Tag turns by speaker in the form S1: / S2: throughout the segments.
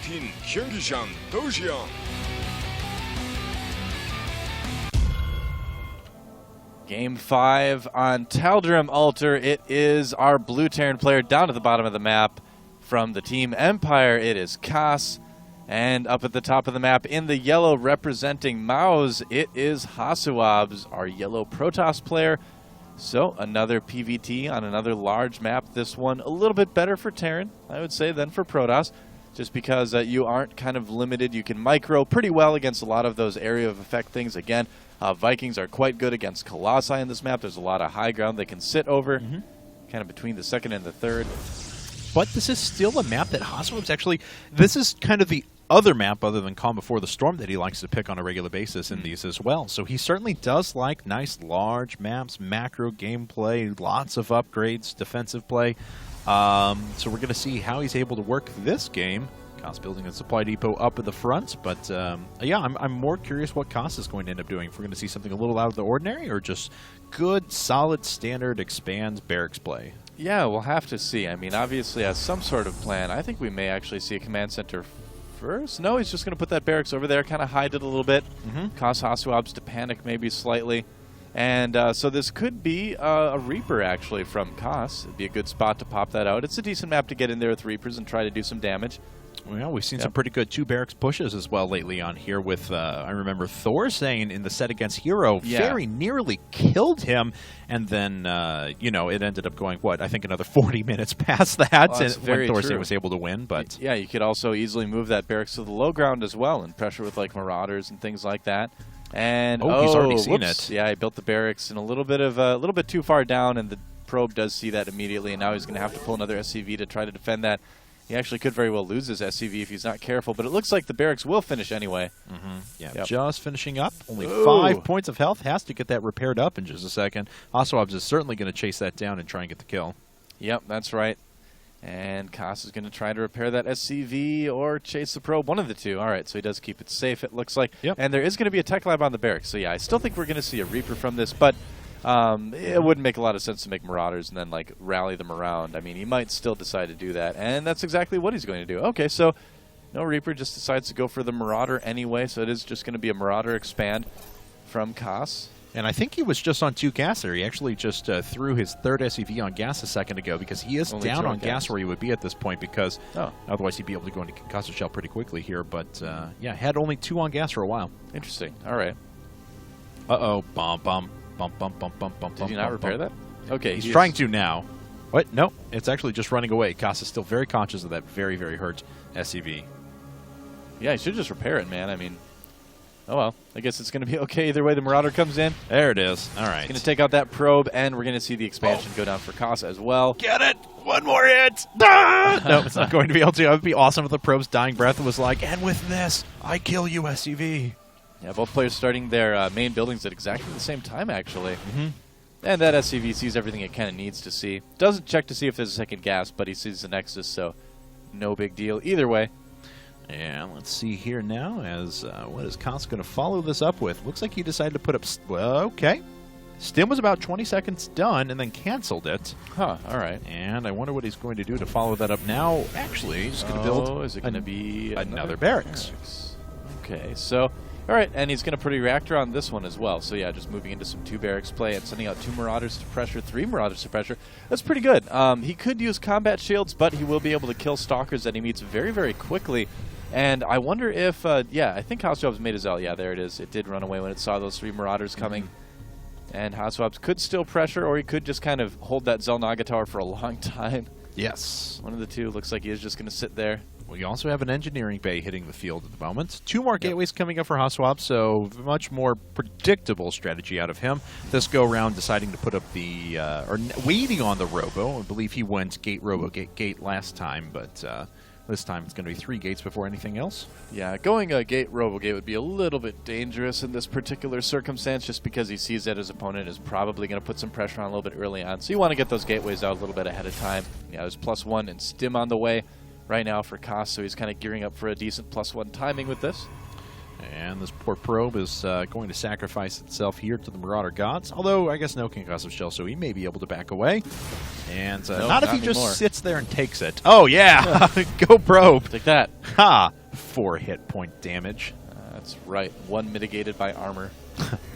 S1: 높인 경기장 도시형.
S2: Game 5 on Taldrum Altar. It is our blue Terran player down at the bottom of the map. From the team Empire, it is Kas. And up at the top of the map in the yellow representing Mouz, it is HasuObs, our yellow Protoss player. So another PVT on another large map. This one a little bit better for Terran, I would say, than for Protoss. Just because you aren't kind of limited. You can micro pretty well against a lot of those area of effect things. Again, Vikings are quite good against Colossi in this map. There's a lot of high ground they can sit over, kind of between the second and the third.
S3: But this is still a map that HasuObs actually, this is kind of the other map other than Calm Before the Storm that he likes to pick on a regular basis in these as well. So he certainly does like nice large maps, macro gameplay, lots of upgrades, defensive play. So we're going to see how he's able to work this game. Kas building a supply depot up at the front, but yeah, I'm more curious what Kas is going to end up doing. If we're going to see something a little out of the ordinary or just good, solid, standard, expands, barracks play.
S2: Yeah, we'll have to see. I mean, obviously has some sort of plan. I think we may actually see a command center first. No, he's just going to put that barracks over there, kind of hide it a little bit, cause HasuObs to panic maybe slightly. And so this could be a Reaper, actually, from Kas. It'd be a good spot to pop that out. It's a decent map to get in there with Reapers and try to do some damage.
S3: Well, we've seen some pretty good two barracks pushes as well lately on here with, I remember Thor saying in the set against Hero, very nearly killed him, and then, you know, it ended up going, what, I think another 40 minutes past that when Thor was able to win. But
S2: yeah, you could also easily move that barracks to the low ground as well and pressure with, like, Marauders and things like that. And
S3: he's already seen it.
S2: Yeah, he built the barracks in a little bit too far down, and the probe does see that immediately, and now he's going to have to pull another SCV to try to defend that. He actually could very well lose his SCV if he's not careful, but it looks like the barracks will finish anyway.
S3: Yeah, just finishing up. Only 5 points of health. Has to get that repaired up in just a second. HasuObs is certainly going to chase that down and try and get the kill.
S2: Yep, that's right. And Kas is going to try to repair that SCV or chase the probe, one of the two. All right, so he does keep it safe, it looks like. And there is going to be a tech lab on the barracks. So yeah, I still think we're going to see a Reaper from this, but it wouldn't make a lot of sense to make Marauders and then like rally them around. I mean, he might still decide to do that, and that's exactly what he's going to do. Okay, so no Reaper, just decides to go for the Marauder anyway, so it is just going to be a Marauder expand from Kas.
S3: And I think he was just on 2 gas there. He actually just threw his third SCV on gas a second ago because he is down on gas where he would be at this point because otherwise he'd be able to go into concussor shell pretty quickly here. But yeah, had only 2 on gas for a while.
S2: Interesting. All right.
S3: Uh-oh. Bump, bump. Bump, bump, bump, bump, bump.
S2: Did he not repair that? Okay.
S3: He's trying to now. What? No, it's actually just running away. Kas is still very conscious of that very, very hurt SCV.
S2: Yeah, he should just repair it, man. I mean, oh well. I guess it's going to be okay either way. The Marauder comes in.
S3: There it is. All right.
S2: He's going to take out that probe, and we're going to see the expansion go down for Kas as well.
S3: Get it! One more hit! Ah! No, it's not going to be able to. It would be awesome if the probe's dying breath was like, and with this, I kill you, SCV.
S2: Yeah, both players starting their main buildings at exactly the same time, actually. And that SCV sees everything it kind of needs to see. Doesn't check to see if there's a second gas, but he sees the Nexus, so no big deal either way.
S3: And let's see here now as what is Kas going to follow this up with? Looks like he decided to put up... Well, okay. Stim was about 20 seconds done and then canceled it.
S2: Huh, all right.
S3: And I wonder what he's going to do to follow that up now. Actually, he's going to build
S2: is it going to be
S3: another barracks.
S2: Okay, so... All right, and he's going to put a reactor on this one as well. So yeah, just moving into some 2 barracks play and sending out 2 Marauders to pressure, 3 Marauders to pressure. That's pretty good. He could use combat shields, but he will be able to kill Stalkers that he meets very, very quickly. And I wonder if, yeah, I think HasuObs made his L. Yeah, there it is. It did run away when it saw those 3 Marauders coming. And HasuObs could still pressure, or he could just kind of hold that Zelnaga tower for a long time.
S3: Yes.
S2: One of the two. Looks like he is just going to sit there.
S3: Well, you also have an engineering bay hitting the field at the moment. 2 more gateways coming up for HasuObs, so much more predictable strategy out of him. This go-round deciding to put up the, or waiting on the Robo. I believe he went gate, Robo, gate last time, but this time it's going to be 3 gates before anything else.
S2: Yeah, going gate, Robo gate would be a little bit dangerous in this particular circumstance just because he sees that his opponent is probably going to put some pressure on a little bit early on. So you want to get those gateways out a little bit ahead of time. Yeah, there's +1 and Stim on the way right now for Kas, so he's kind of gearing up for a decent +1 timing with this.
S3: And this poor probe is going to sacrifice itself here to the Marauder Gods. Although, I guess no concussive shell, so he may be able to back away. And
S2: Nope,
S3: not if he
S2: anymore.
S3: just sits there and takes it. Oh, yeah! Go probe!
S2: Take that.
S3: Ha! 4 hit point damage.
S2: That's right. 1 mitigated by armor.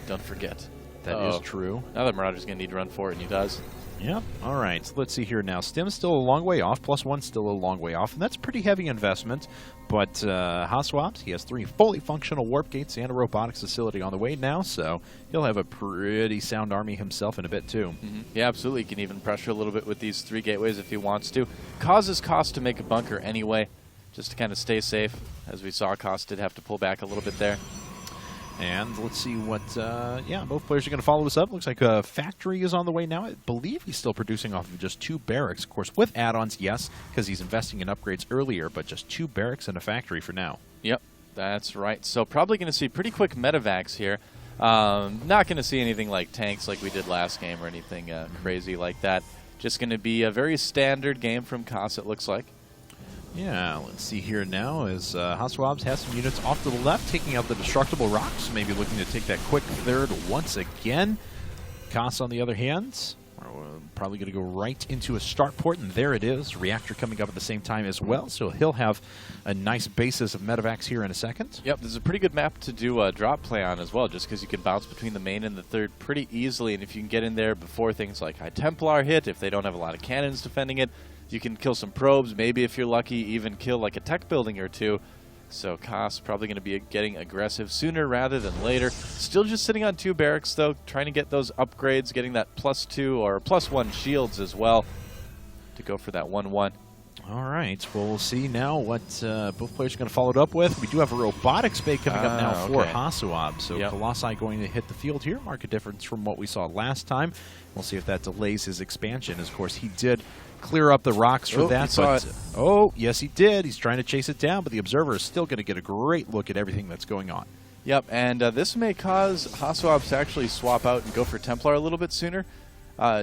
S2: Don't forget.
S3: That is true.
S2: Now that Marauder's going to need to run for it, and he does.
S3: Yep. All right. So let's see here now. Stim's still a long way off. +1 still a long way off. And that's pretty heavy investment. But HasuObs, he has 3 fully functional warp gates and a robotics facility on the way now. So he'll have a pretty sound army himself in a bit, too.
S2: Yeah, absolutely. He can even pressure a little bit with these 3 gateways if he wants to. Causes Cost to make a bunker anyway, just to kind of stay safe. As we saw, Cost did have to pull back a little bit there.
S3: And let's see what, yeah, both players are going to follow this up. Looks like a factory is on the way now. I believe he's still producing off of just 2 barracks. Of course, with add-ons, yes, because he's investing in upgrades earlier, but just 2 barracks and a factory for now.
S2: Yep, that's right. So probably going to see pretty quick medevacs here. Not going to see anything like tanks like we did last game or anything crazy like that. Just going to be a very standard game from Kas, it looks like.
S3: Yeah, let's see here now as HasuObs has some units off to the left, taking out the destructible rocks, maybe looking to take that quick third once again. Kas, on the other hand, probably going to go right into a start port, and there it is. Reactor coming up at the same time as well, so he'll have a nice basis of medevacs here in a second.
S2: Yep, this is a pretty good map to do a drop play on as well, just because you can bounce between the main and the third pretty easily, and if you can get in there before things like High Templar hit, if they don't have a lot of cannons defending it, you can kill some probes, maybe if you're lucky, even kill like a tech building or 2. So Kas probably going to be getting aggressive sooner rather than later. Still just sitting on 2 barracks though, trying to get those upgrades, getting that +2 or +1 shields as well to go for that 1-1.
S3: All right, well, we'll see now what both players are going to follow it up with. We do have a robotics bay coming up now for HasuObs. So Colossi going to hit the field here, mark a difference from what we saw last time. We'll see if that delays his expansion. Of course, he did clear up the rocks for that. Oh, yes, he did. He's trying to chase it down, but the observer is still going to get a great look at everything that's going on.
S2: Yep, and this may cause HasuObs to actually swap out and go for Templar a little bit sooner,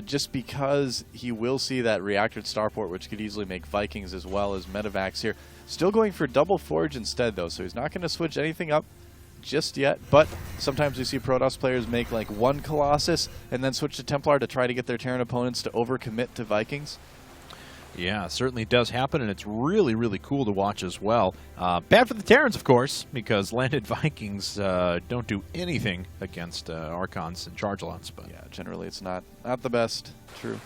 S2: just because he will see that reactor starport, which could easily make Vikings as well as medevacs here. Still going for double forge instead, though, so he's not going to switch anything up just yet, but sometimes we see Protoss players make like 1 Colossus and then switch to Templar to try to get their Terran opponents to overcommit to Vikings.
S3: Yeah, it certainly does happen, and it's really, really cool to watch as well. Bad for the Terrans, of course, because landed Vikings don't do anything against Archons and Charge Lots. But
S2: yeah, generally it's not the best. True.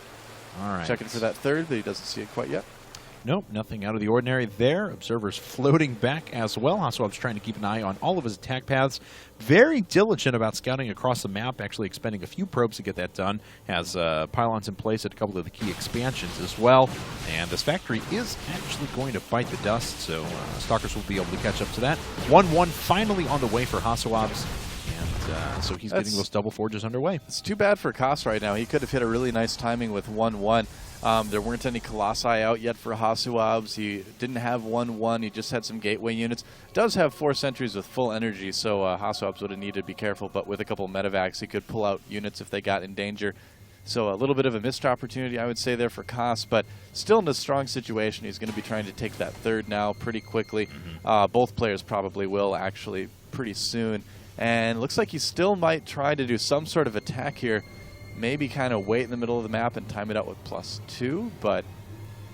S3: All right.
S2: Checking for that third, but he doesn't see it quite yet.
S3: Nope, nothing out of the ordinary there. Observers floating back as well. HasuObs trying to keep an eye on all of his attack paths. Very diligent about scouting across the map, actually expending a few probes to get that done. Has pylons in place at a couple of the key expansions as well. And this factory is actually going to bite the dust, so Stalkers will be able to catch up to that. 1-1 finally on the way for HasuObs. And so he's getting those double forges underway.
S2: It's too bad for Kas right now. He could have hit a really nice timing with 1-1. There weren't any Colossi out yet for HasuObs. He didn't have 1-1. He just had some gateway units. Does have 4 sentries with full energy, so HasuObs would have needed to be careful. But with a couple medevacs, he could pull out units if they got in danger. So a little bit of a missed opportunity, I would say, there for Kas. But still in a strong situation. He's going to be trying to take that third now pretty quickly. Both players probably will, actually, pretty soon. And looks like he still might try to do some sort of attack here. Maybe kind of wait in the middle of the map and time it out with +2, but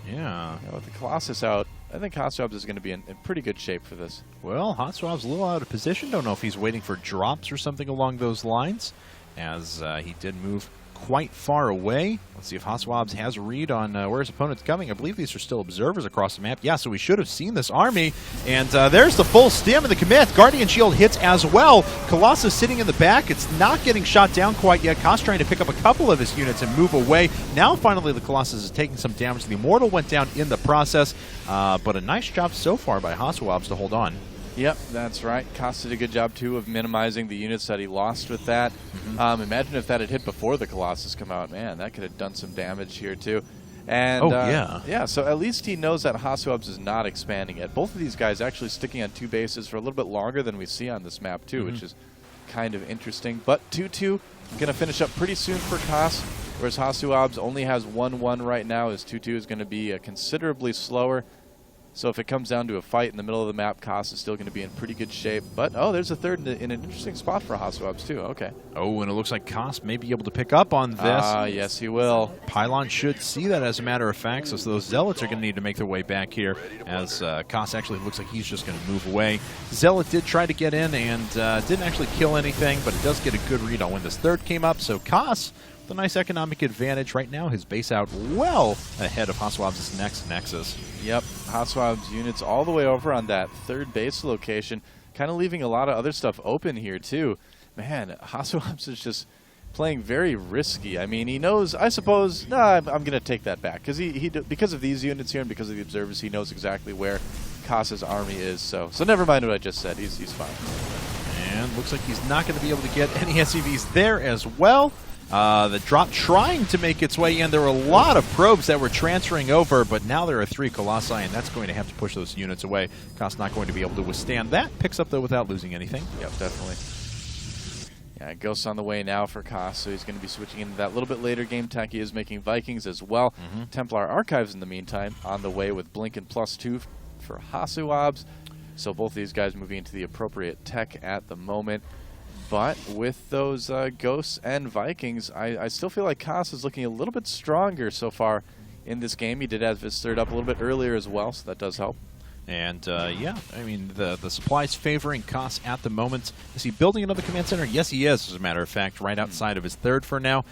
S3: yeah,
S2: with the Colossus out, I think HasuObs is going to be in pretty good shape for this.
S3: Well, HasuObs a little out of position. Don't know if he's waiting for drops or something along those lines, as he did move quite far away. Let's see if HasuObs has a read on where his opponent's coming. I believe these are still observers across the map. Yeah, so we should have seen this army. And there's the full stim of the commit. Guardian Shield hits as well. Colossus sitting in the back. It's not getting shot down quite yet. Kas trying to pick up a couple of his units and move away. Now finally the Colossus is taking some damage. The Immortal went down in the process. But a nice job so far by HasuObs to hold on.
S2: Yep, that's right. Kas did a good job, too, of minimizing the units that he lost with that. Imagine if that had hit before the Colossus come out. Man, that could have done some damage here, too. And, yeah, so at least he knows that HasuObs is not expanding yet. Both of these guys actually sticking on 2 bases for a little bit longer than we see on this map, too, which is kind of interesting. But 2-2 going to finish up pretty soon for Kas, whereas HasuObs only has 1-1 right now. His 2-2 is going to be considerably slower. So if it comes down to a fight in the middle of the map, Kas is still going to be in pretty good shape. But, oh, there's a third in an interesting spot for HasuObs, too. Okay.
S3: Oh, and it looks like Kas may be able to pick up on this.
S2: Yes, he will.
S3: Pylon should see that, as a matter of fact, so those Zealots are going to need to make their way back here, as Kas actually looks like he's just going to move away. Zealot did try to get in and didn't actually kill anything, but it does get a good read on when this third came up. So Kas, with a nice economic advantage right now, his base out well ahead of HasuObs' next Nexus.
S2: Yep, HasuObs units all the way over on that third base location, kind of leaving a lot of other stuff open here, too. Man, HasuObs is just playing very risky. I mean, he knows, I suppose, no, I'm going to take that back, because because of these units here and because of the observers, he knows exactly where Kas's army is. So never mind what I just said. He's fine.
S3: And looks like he's not going to be able to get any SCVs there as well. The drop trying to make its way in. There were a lot of probes that were transferring over, but now there are 3 Colossi, and that's going to have to push those units away. Kas not going to be able to withstand that. Picks up, though, without losing anything.
S2: Yep, definitely. Yeah, Ghosts on the way now for Kas, so he's going to be switching into that little bit later game tech. He is making Vikings as well. Templar Archives, in the meantime, on the way with Blink and +2 for HasuObs. So both these guys moving into the appropriate tech at the moment. But with those Ghosts and Vikings, I still feel like Kas is looking a little bit stronger so far in this game. He did have his third up a little bit earlier as well, so that does help. And, yeah, I mean, the supply's favoring Kas at the moment. Is he building another command center? Yes, he is, as a matter of fact, right outside of his third for now.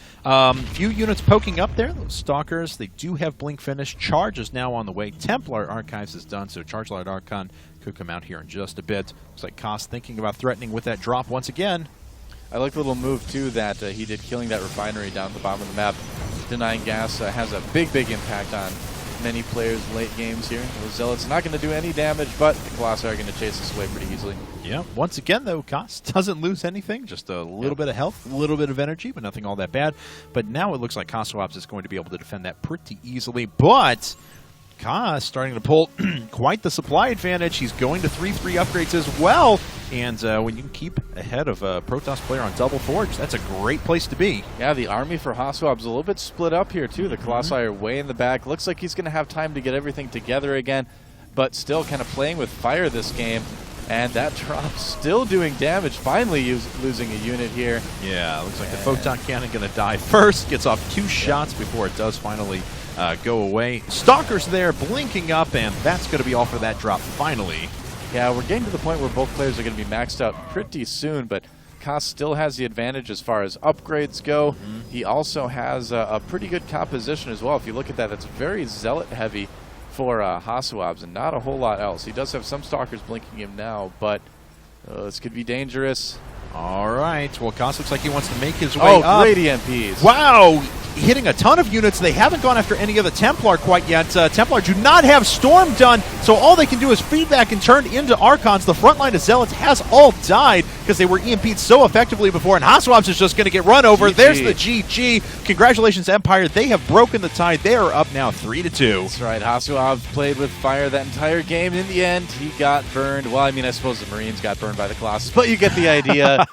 S2: Few units poking up there. Those Stalkers, they do have Blink finish. Charge is now on the way. Templar Archives is done, so Charge Light Archon could come out here in just a bit. Looks like Kas thinking about threatening with that drop once again. I like the little move, too, that he did, killing that refinery down at the bottom of the map. Denying gas has a big impact on many players late games here. Those Zealots not going to do any damage, but the Colossi are going to chase this away pretty easily. Yeah, once again, though, Kas doesn't lose anything. Just a little bit of health, a little bit of energy, but nothing all that bad. But now it looks like HasuObs is going to be able to defend that pretty easily. But Kas starting to pull quite the supply advantage. He's going to 3-3 upgrades as well. And when you can keep ahead of a Protoss player on Double Forge, that's a great place to be. Yeah, the army for HasuObs is a little bit split up here, too. The Colossi are way in the back. Looks like he's going to have time to get everything together again, but still kind of playing with fire this game. And that drop still doing damage, finally losing a unit here. Yeah, looks like the Photon Cannon going to die first. Gets off 2 shots before it does finally go away. Stalker's there, blinking up, and that's going to be all for that drop finally. Yeah, we're getting to the point where both players are going to be maxed out pretty soon, but Kas still has the advantage as far as upgrades go. He also has a pretty good composition as well. If you look at that, that's very Zealot heavy for HasuObs and not a whole lot else. He does have some Stalkers blinking him now, but this could be dangerous. All right. Well, Kas looks like he wants to make his way up. Oh, great EMPs. Wow. Hitting a ton of units. They haven't gone after any of the Templar quite yet. Templar do not have Storm done, so all they can do is feedback and turn into Archons. The front line of Zealots has all died because they were EMP'd so effectively before, and HasuObs is just going to get run over. GG. There's the GG. Congratulations, Empire. They have broken the tide. They are up now 3-2. That's right. HasuObs played with fire that entire game. In the end, he got burned. Well, I mean, I suppose the Marines got burned by the Colossus, but you get the idea.